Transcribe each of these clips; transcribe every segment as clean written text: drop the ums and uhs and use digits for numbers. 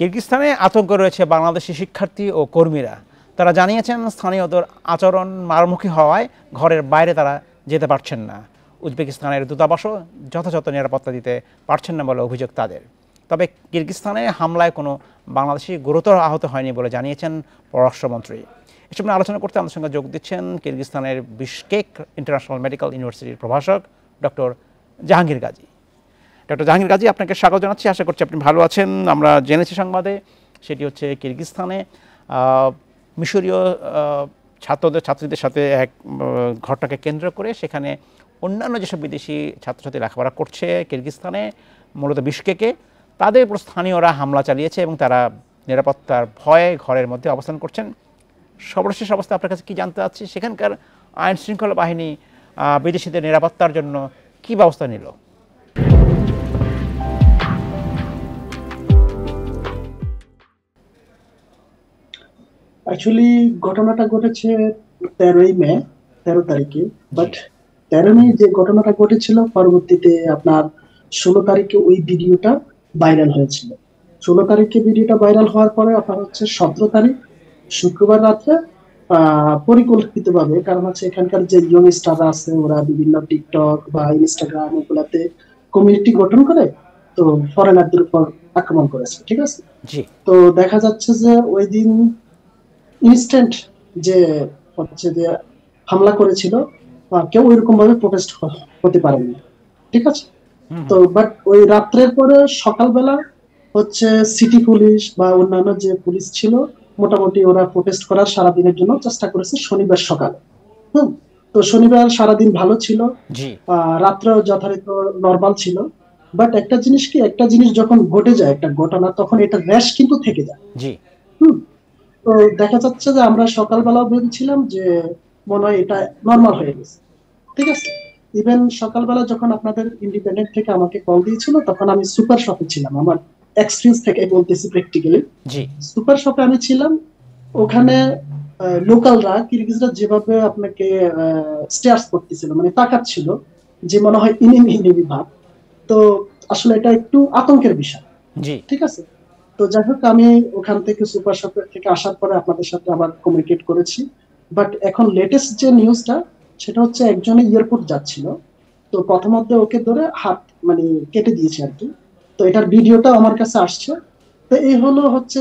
কিরগিজস্তানে আতঙ্ক রয়েছে বাংলাদেশি শিক্ষার্থী ও কর্মীরা। তারা জানিয়েছেন স্থানীয়দের আচরণ মারমুখী হওয়ায় ঘরের বাইরে তারা যেতে পারছেন না। উজবেকিস্তানের দূতাবাসও যথাযথ নিরাপত্তা দিতে পারছেন না বলে অভিযোগ তাদের। তবে কিরগিজস্তানে হামলায় কোনো বাংলাদেশি গুরুতর আহত হয়নি বলে জানিয়েছেন পররাষ্ট্রমন্ত্রী। এসব নিয়ে আলোচনা করতে আমাদের সঙ্গে যোগ দিচ্ছেন কিরগিজস্তানের বিশকেক ইন্টারন্যাশনাল মেডিকেল ইউনিভার্সিটির প্রভাষক ডক্টর জাহাঙ্গীর গাজী। ডক্টর জাহাঙ্গীর গাজী, আপনাকে স্বাগত জানাচ্ছি। আশা করছি আপনি ভালো আছেন। আমরা জেনেছি সংবাদে সেটি হচ্ছে কিরগিজস্তানে মিশরীয় ছাত্রীদের সাথে এক ঘটনাকে কেন্দ্র করে সেখানে অন্যান্য যেসব বিদেশি ছাত্রছাত্রী লেখাপড়া করছে কিরগিজস্তানে, মূলত বিশকেকে, তাদের উপর স্থানীয়রা হামলা চালিয়েছে এবং তারা নিরাপত্তার ভয়ে ঘরের মধ্যে অবস্থান করছেন। সর্বশেষ অবস্থা আপনার কাছে কী জানতে চাচ্ছি, সেখানকার আইন শৃঙ্খলা বাহিনী বিদেশিদের নিরাপত্তার জন্য কী ব্যবস্থা নিল? অ্যাকচুয়ালি ঘটনাটা ঘটেছে 13 তারিখে, বাট 13 মে যে ঘটনাটা ঘটেছিল পরবর্তীতে আপনার 16 তারিখে ওই ভিডিওটা ভাইরাল হয়েছিল। 16 তারিখে ভিডিওটা ভাইরাল হওয়ার পরে আপনার হচ্ছে 17 তারিখ শুক্রবার রাত্রে পরিকল্পিতভাবে, কারণ হচ্ছে এখানকার যে ইয়ং স্টাররা আছে ওরা বিভিন্ন টিকটক বা ইনস্টাগ্রাম এগুলাতে কমিউনিটি গঠন করে, তো ফরেনারদের উপর আক্রমণ করেছে। ঠিক আছে, তো দেখা যাচ্ছে যে ওই দিন ইনস্ট্যান্ট যে হচ্ছে যে হামলা করেছিল কেউ এরকম ভাবে প্রোটেস্ট হতে পারেনি। ঠিক আছে, তো বাট ওই রাত্রের পরে সকালবেলা হচ্ছে সিটি পুলিশ বা অন্যান্য যে পুলিশ ছিল মোটামুটি ওরা প্রোটেস্ট করার সারাদিনের জন্য চেষ্টা করেছে শনিবার সকালে। তো শনিবার সারাদিন ভালো ছিল, রাত্রেও যথারীত নর্মাল ছিল। বাট একটা জিনিস যখন ঘটে যায় একটা ঘটনা, তখন এটা র্যাশ কিন্তু থেকে যায়। তো দেখা যাচ্ছে যে আমরা সকালবেলা ভেবেছিলাম যে মনে হয় এটা নর্মাল হয়ে গেছে। ঠিক আছে, ইভেন সকালবেলা যখন আপনাদের ইন্ডিপেন্ডেন্ট থেকে আমাকে কল দিয়েছিল তখন আমি সুপার শপে ছিলাম। আমার এক্সপেরিয়েন্স থেকে বলতেছি, প্র্যাকটিক্যালি সুপার শপে আমি ছিলাম। ওখানে লোকালরা কিরগিজরা যেভাবে আপনাকে স্টেয়ার্স করতেছিল, মানে তাকাচ্ছিল যে মনে হয় ইনিমি ভাব, তো আসলে এটা একটু আতঙ্কের বিষয়। ঠিক আছে, তো যাই হোক আমি ওখান থেকে সুপার শপের থেকে আসার পরে আপনাদের সাথে আবার কমিউনিকেট করেছি। বাট এখন লেটেস্ট যে নিউজটা সেটা হচ্ছে একজনে এয়ারপোর্ট যাচ্ছিল, তো প্রথমত ওকে ধরে হাত মানে কেটে দিয়েছে আর কি। তো এটার ভিডিওটা আমার কাছে আসছে। তো এই হলো হচ্ছে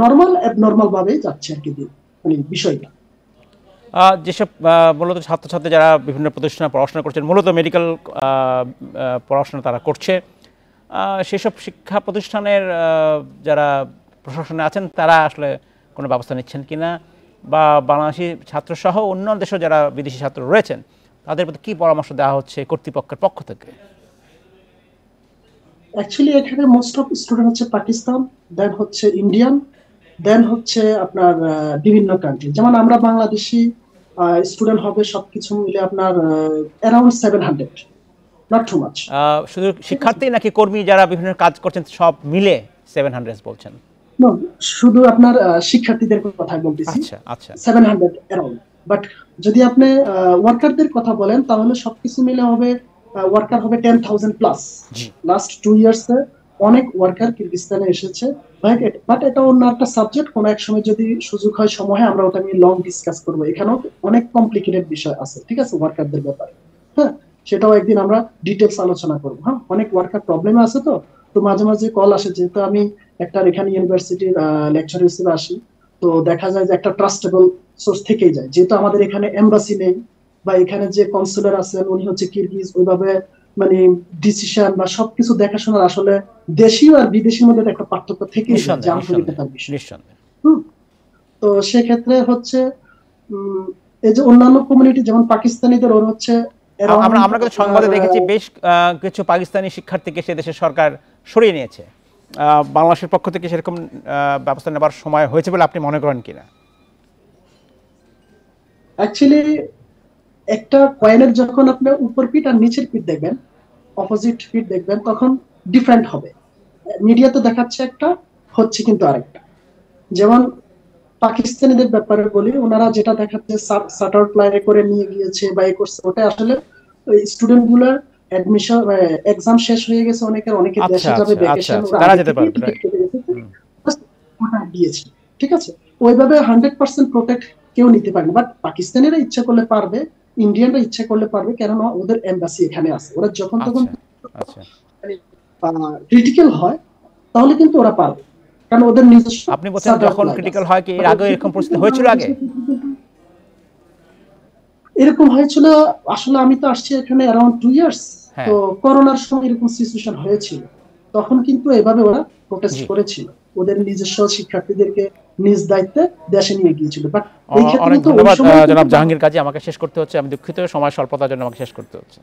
নর্মাল অ্যাবনর্মাল ভাবেই যাচ্ছে আর কি মানে বিষয়টা। যেসব মূলত ছাত্রছাত্রী যারা বিভিন্ন প্রতিষ্ঠানে পড়াশোনা করছেন, মূলত মেডিকেল পড়াশোনা তারা করছে, সেসব শিক্ষা প্রতিষ্ঠানের যারা প্রশাসনে আছেন তারা আসলে কোনো ব্যবস্থা নিচ্ছেন কিনা, বা বাংলাদেশি ছাত্রসহ অন্য দেশেও যারা বিদেশি ছাত্র রয়েছেন তাদের প্রতি কী পরামর্শ দেওয়া হচ্ছে কর্তৃপক্ষের পক্ষ থেকে? অ্যাকচুয়ালি এখানে মোস্ট অফ স্টুডেন্ট হচ্ছে পাকিস্তান, দেন হচ্ছে ইন্ডিয়ান, দেন হচ্ছে আপনার বিভিন্ন কান্ট্রি। যেমন আমরা বাংলাদেশি স্টুডেন্ট হবে সবকিছু মিলে আপনার অ্যারাউন্ড 700, নট টু মাচ। শুধু শিক্ষার্থী নাকি কর্মী যারা বিভিন্ন কাজ করছেন সব মিলে 700 বলছেন? শুধু আপনার শিক্ষার্থীদের কথা বলতেছি। আচ্ছা 700 অ্যারাউন্ড। বাট যদি আপনি ওয়ার্কারদের কথা বলেন তাহলে সবকিছু মিলে হবে ওয়ার্কার হবে 10,000 প্লাস। লাস্ট 2 ইয়ার্স এ অনেক ওয়ার্কার কিরগিজস্তানে এসেছে। বাট এটা অন্য একটা সাবজেক্ট, কোনো এক সময় যদি সুযোগ হয় সময় আমরা ওটা নিয়ে লং ডিসকাস করব। এখানেও অনেক কমপ্লিকেটেড বিষয় আছে, ঠিক আছে, ওয়ার্কারদের ব্যাপারে। হ্যাঁ, সেটাও একদিন আমরা ডিটেলস আলোচনা করবো। হ্যাঁ, অনেক ওয়ার্কার প্রবলেমে আছে, তো মাঝে মাঝে কল আসে, যেহেতু আমি একটা এখানে ইউনিভার্সিটির লেকচার হিসেবে আসি, তো দেখা যায় যে একটা ট্রাস্টেবল সোর্স থেকেই যায়। যেহেতু আমাদের এখানে এমবাসি নেই বা এখানে যে কনসুলার আছেন উনি হচ্ছে কিরগিজ, ওইভাবে মানে ডিসিশন বা সবকিছু দেখাশোনার আসলে দেশীয় আর বিদেশির মধ্যে একটা পার্থক্য থেকেই যায়, যে আন্তরিকতার বিষয়। তো সেক্ষেত্রে হচ্ছে এই যে অন্যান্য কমিউনিটি যেমন পাকিস্তানিদের ওর হচ্ছে আমরা কিন্তু সংবাদে দেখেছি বেশ কিছু পাকিস্তানি শিক্ষার্থীকে সে দেশের সরকার সরিয়ে নিয়েছে। বাংলাদেশের পক্ষ থেকে সেরকম ব্যবস্থা নেবার সময় হয়েছে বলে আপনি মনে করেন কিনা? অ্যাকচুয়ালি একটা কয়েনের যখন আপনি উপর পিঠ আর নিচের পিঠ দেখবেন, অপোজিট পিঠ দেখবেন, তখন ডিফারেন্ট হবে। মিডিয়াতে দেখাচ্ছে একটা, হচ্ছে কিন্তু আরেকটা। যেমন পাকিস্তানিদের ব্যাপারে বলি, ওনারা যেটা দেখাচ্ছে শাটার প্লাইনে করে নিয়ে গিয়েছে বা এই করছে, ওটা আসলে স্টুডেন্ট গুলার অ্যাডমিশন এক্সাম শেষ হয়ে গেছে, অনেকের দেশে যাবে ভ্যাকেশন, দিয়েছে, ঠিক আছে। ওইভাবে 100% প্রোটেক্ট কেউ নিতে পারে না, বাট পাকিস্তানিরা ইচ্ছা করলে পারবে, ইন্ডিয়ানরা ইচ্ছা করলে পারবে, কেননা ওদের এম্বাসি এখানে আছে। ওরা যখন তখন আচ্ছা, ক্রিটিক্যাল হয় তাহলে কিন্তু ওরা পারবে, কারণ ওদের নিজস্ব। আপনি বলছেন যখন ক্রিটিক্যাল হয়, কি এর আগে এরকম পরিস্থিতি হয়েছিল আগে? এরকম হয়েছিল, আসলে আমি তো আসছি এখানে অ্যারাউন্ড 2 ইয়ার্স। তো করোনার সময় এরকম সিচুয়েশন হয়েছিল, তখন কিন্তু এভাবে ওরা প্রোটেস্ট করেছিল, ওদের নিজস্ব শিক্ষার্থীদেরকে নিজ দায়িত্বে দেশে নিয়ে গিয়েছিল। বাট এই ক্ষেত্রে অনেক তো ধন্যবাদ জনাব জাহাঙ্গীর কাজী, আমাকে শেষ করতে হচ্ছে, আমি দুঃখিত সময় স্বল্পতার জন্য আমাকে শেষ করতে হচ্ছে।